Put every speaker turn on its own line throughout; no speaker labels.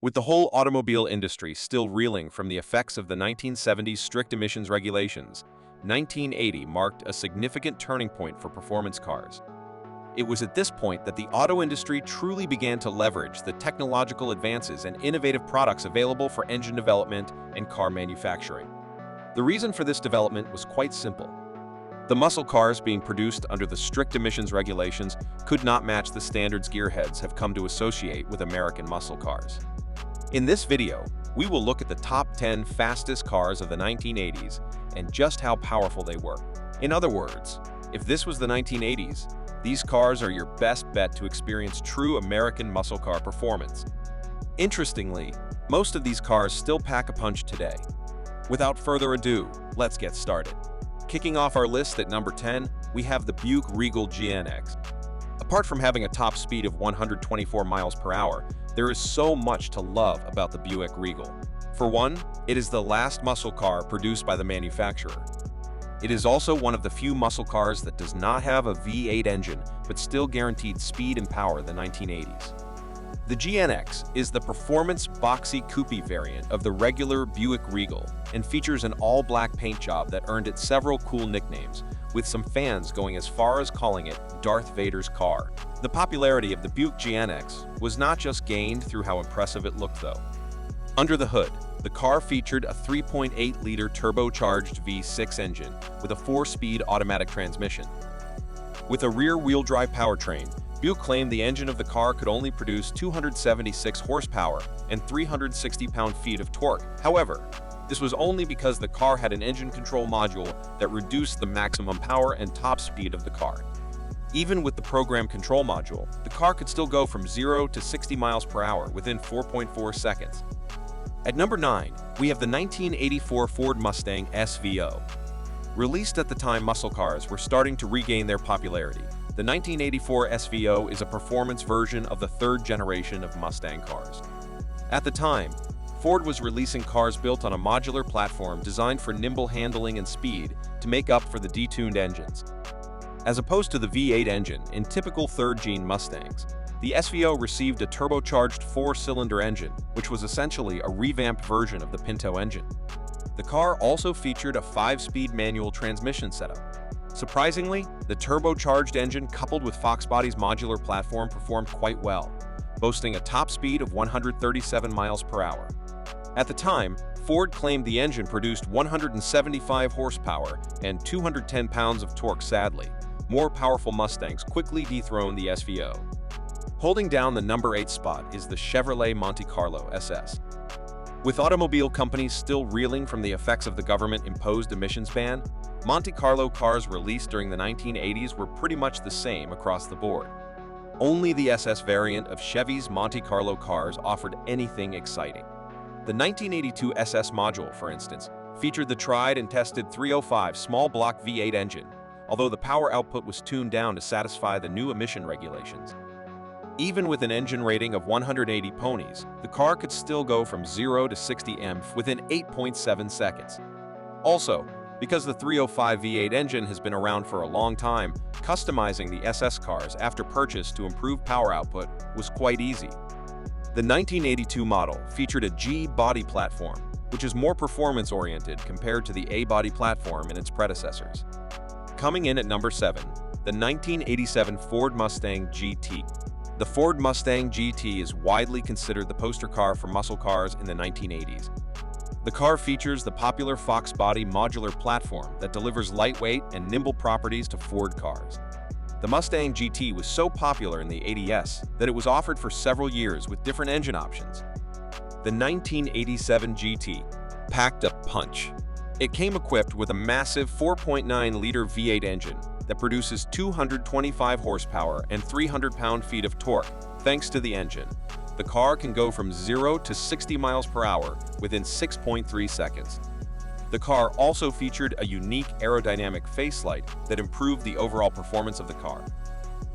With the whole automobile industry still reeling from the effects of the 1970s strict emissions regulations, 1980 marked a significant turning point for performance cars. It was at this point that the auto industry truly began to leverage the technological advances and innovative products available for engine development and car manufacturing. The reason for this development was quite simple. The muscle cars being produced under the strict emissions regulations could not match the standards gearheads have come to associate with American muscle cars. In this video, we will look at the top 10 fastest cars of the 1980s and just how powerful they were. In other words, if this was the 1980s, these cars are your best bet to experience true American muscle car performance. Interestingly, most of these cars still pack a punch today. Without further ado, let's get started. Kicking off our list at number 10, we have the Buick Regal GNX. Apart from having a top speed of 124 miles per hour, there is so much to love about the Buick Regal. For one, it is the last muscle car produced by the manufacturer. It is also one of the few muscle cars that does not have a V8 engine, but still guaranteed speed and power in the 1980s. The GNX is the performance boxy coupe variant of the regular Buick Regal and features an all-black paint job that earned it several cool nicknames, with some fans going as far as calling it Darth Vader's car. The popularity of the Buick GNX was not just gained through how impressive it looked though. Under the hood, the car featured a 3.8-liter turbocharged V6 engine with a 4-speed automatic transmission. With a rear-wheel drive powertrain, Buick claimed the engine of the car could only produce 276 horsepower and 360 pound-feet of torque. However, this was only because the car had an engine control module that reduced the maximum power and top speed of the car. Even with the program control module, the car could still go from 0 to 60 miles per hour within 4.4 seconds. At number 9, we have the 1984 Ford Mustang SVO. Released at the time muscle cars were starting to regain their popularity, the 1984 SVO is a performance version of the third generation of Mustang cars. At the time, Ford was releasing cars built on a modular platform designed for nimble handling and speed to make up for the detuned engines. As opposed to the V8 engine in typical third-gen Mustangs, the SVO received a turbocharged 4-cylinder engine, which was essentially a revamped version of the Pinto engine. The car also featured a 5-speed manual transmission setup. Surprisingly, the turbocharged engine coupled with Fox Body's modular platform performed quite well, boasting a top speed of 137 miles per hour. At the time, Ford claimed the engine produced 175 horsepower and 210 pounds of torque. Sadly, more powerful Mustangs quickly dethroned the SVO. Holding down the number 8 spot is the Chevrolet Monte Carlo SS. With automobile companies still reeling from the effects of the government-imposed emissions ban, Monte Carlo cars released during the 1980s were pretty much the same across the board. Only the SS variant of Chevy's Monte Carlo cars offered anything exciting. The 1982 SS module, for instance, featured the tried and tested 305 small block V8 engine, although the power output was tuned down to satisfy the new emission regulations. Even with an engine rating of 180 ponies, the car could still go from 0 to 60 mph within 8.7 seconds. Also, because the 305 V8 engine has been around for a long time, customizing the SS cars after purchase to improve power output was quite easy. The 1982 model featured a G body platform, which is more performance-oriented compared to the A body platform in its predecessors. Coming in at number 7, the 1987 Ford Mustang GT. The Ford Mustang GT is widely considered the poster car for muscle cars in the 1980s. The car features the popular Fox Body modular platform that delivers lightweight and nimble properties to Ford cars. The Mustang GT was so popular in the 80s that it was offered for several years with different engine options. The 1987 GT packed a punch. It came equipped with a massive 4.9-liter V8 engine that produces 225 horsepower and 300 pound-feet of torque. Thanks to the engine, the car can go from 0 to 60 miles per hour within 6.3 seconds. The car also featured a unique aerodynamic face light that improved the overall performance of the car.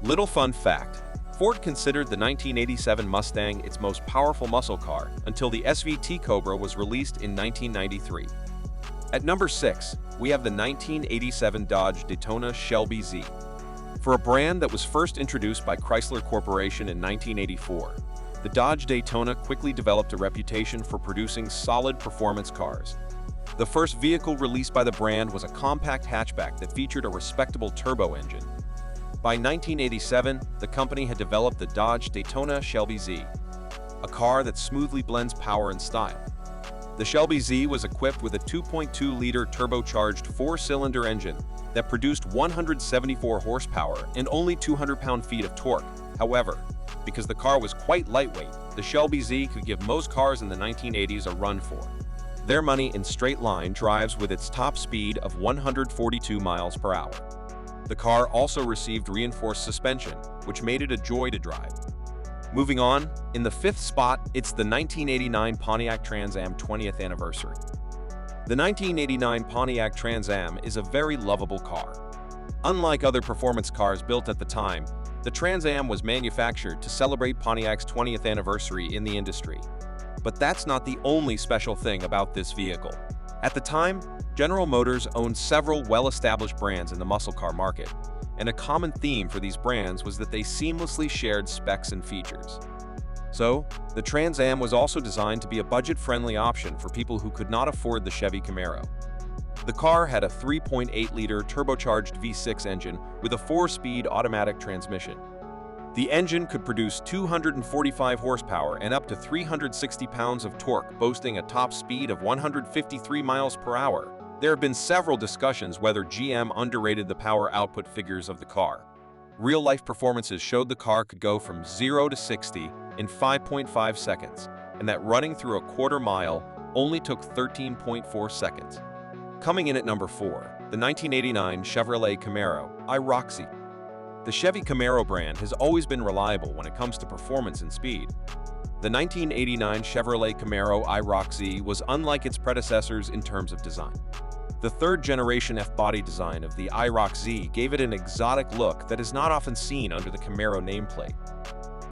Little fun fact, Ford considered the 1987 Mustang its most powerful muscle car until the SVT Cobra was released in 1993. At number 6, we have the 1987 Dodge Daytona Shelby Z. For a brand that was first introduced by Chrysler Corporation in 1984, the Dodge Daytona quickly developed a reputation for producing solid performance cars. The first vehicle released by the brand was a compact hatchback that featured a respectable turbo engine. By 1987, the company had developed the Dodge Daytona Shelby Z, a car that smoothly blends power and style. The Shelby Z was equipped with a 2.2-liter turbocharged four-cylinder engine that produced 174 horsepower and only 200 pound-feet of torque. However, because the car was quite lightweight, the Shelby Z could give most cars in the 1980s a run for their money in straight-line drives with its top speed of 142 miles per hour. The car also received reinforced suspension, which made it a joy to drive. Moving on, in the fifth spot, it's the 1989 Pontiac Trans Am 20th anniversary. The 1989 Pontiac Trans Am is a very lovable car. Unlike other performance cars built at the time, the Trans Am was manufactured to celebrate Pontiac's 20th anniversary in the industry. But that's not the only special thing about this vehicle. At the time, General Motors owned several well-established brands in the muscle car market, and a common theme for these brands was that they seamlessly shared specs and features. So, the Trans Am was also designed to be a budget-friendly option for people who could not afford the Chevy Camaro. The car had a 3.8-liter turbocharged V6 engine with a 4-speed automatic transmission. The engine could produce 245 horsepower and up to 360 pounds of torque, boasting a top speed of 153 miles per hour. There have been several discussions whether GM underrated the power output figures of the car. Real-life performances showed the car could go from 0 to 60 in 5.5 seconds, and that running through a quarter mile only took 13.4 seconds. Coming in at number 4, the 1989 Chevrolet Camaro iRoxy. The Chevy Camaro brand has always been reliable when it comes to performance and speed. The 1989 Chevrolet Camaro iRoxy was unlike its predecessors in terms of design. The third-generation F-body design of the iRoxy gave it an exotic look that is not often seen under the Camaro nameplate.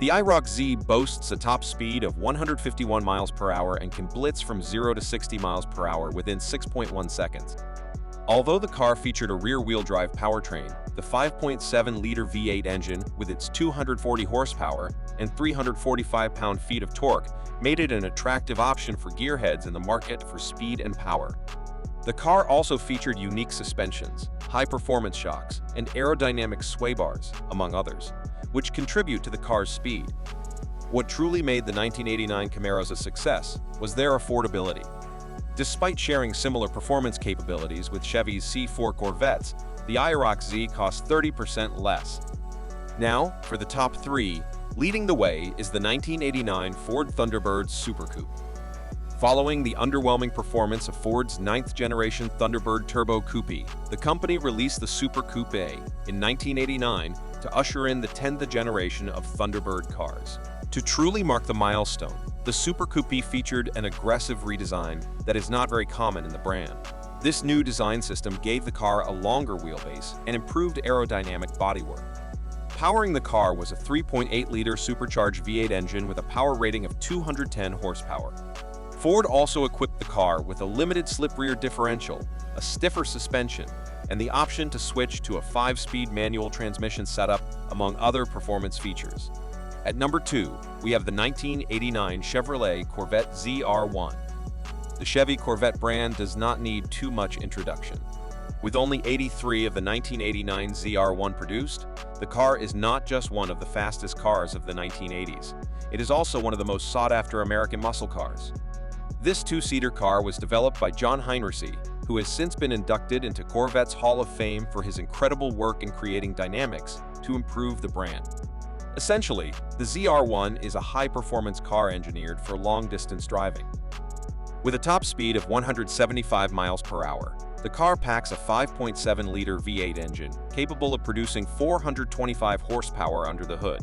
The iRoxy boasts a top speed of 151 miles per hour and can blitz from 0 to 60 miles per hour within 6.1 seconds. Although the car featured a rear-wheel drive powertrain, the 5.7-liter V8 engine with its 240 horsepower and 345 pound-feet of torque made it an attractive option for gearheads in the market for speed and power. The car also featured unique suspensions, high-performance shocks, and aerodynamic sway bars, among others, which contribute to the car's speed. What truly made the 1989 Camaros a success was their affordability. Despite sharing similar performance capabilities with Chevy's C4 Corvettes, the iRoxy cost 30% less. Now, for the top 3, leading the way is the 1989 Ford Thunderbird Super Coupe. Following the underwhelming performance of Ford's 9th-generation Thunderbird Turbo Coupe, the company released the Super Coupe in 1989 to usher in the 10th generation of Thunderbird cars. To truly mark the milestone, the Super Coupe featured an aggressive redesign that is not very common in the brand. This new design system gave the car a longer wheelbase and improved aerodynamic bodywork. Powering the car was a 3.8-liter supercharged V8 engine with a power rating of 210 horsepower. Ford also equipped the car with a limited slip rear differential, a stiffer suspension, and the option to switch to a 5-speed manual transmission setup, among other performance features. At number 2, we have the 1989 Chevrolet Corvette ZR1. The Chevy Corvette brand does not need too much introduction. With only 83 of the 1989 ZR1 produced, the car is not just one of the fastest cars of the 1980s. It is also one of the most sought-after American muscle cars. This two-seater car was developed by John Heinrichsey, who has since been inducted into Corvette's Hall of Fame for his incredible work in creating dynamics to improve the brand. Essentially, the ZR1 is a high-performance car engineered for long-distance driving. With a top speed of 175 miles per hour, the car packs a 5.7-liter V8 engine capable of producing 425 horsepower under the hood.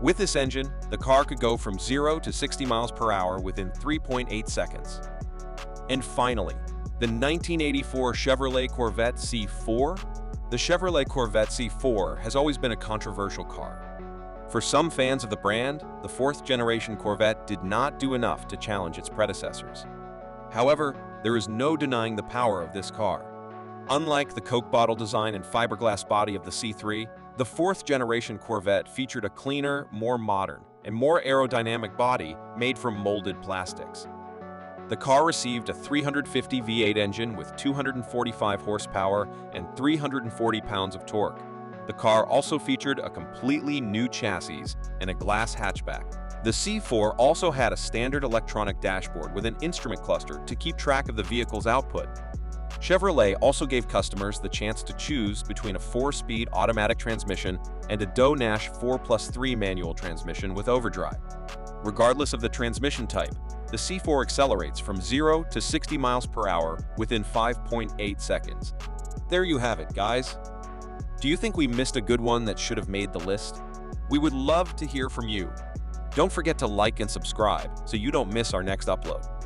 With this engine, the car could go from 0 to 60 miles per hour within 3.8 seconds. And finally, the 1984 Chevrolet Corvette C4. The Chevrolet Corvette C4 has always been a controversial car. For some fans of the brand, the 4th-generation Corvette did not do enough to challenge its predecessors. However, there is no denying the power of this car. Unlike the Coke bottle design and fiberglass body of the C3, the 4th-generation Corvette featured a cleaner, more modern, and more aerodynamic body made from molded plastics. The car received a 350 V8 engine with 245 horsepower and 340 pounds of torque. The car also featured a completely new chassis and a glass hatchback. The C4 also had a standard electronic dashboard with an instrument cluster to keep track of the vehicle's output. Chevrolet also gave customers the chance to choose between a 4-speed automatic transmission and a Doe-Nash 4+3 manual transmission with overdrive. Regardless of the transmission type, the C4 accelerates from 0 to 60 miles per hour within 5.8 seconds. There you have it, guys. Do you think we missed a good one that should have made the list? We would love to hear from you. Don't forget to like and subscribe so you don't miss our next upload.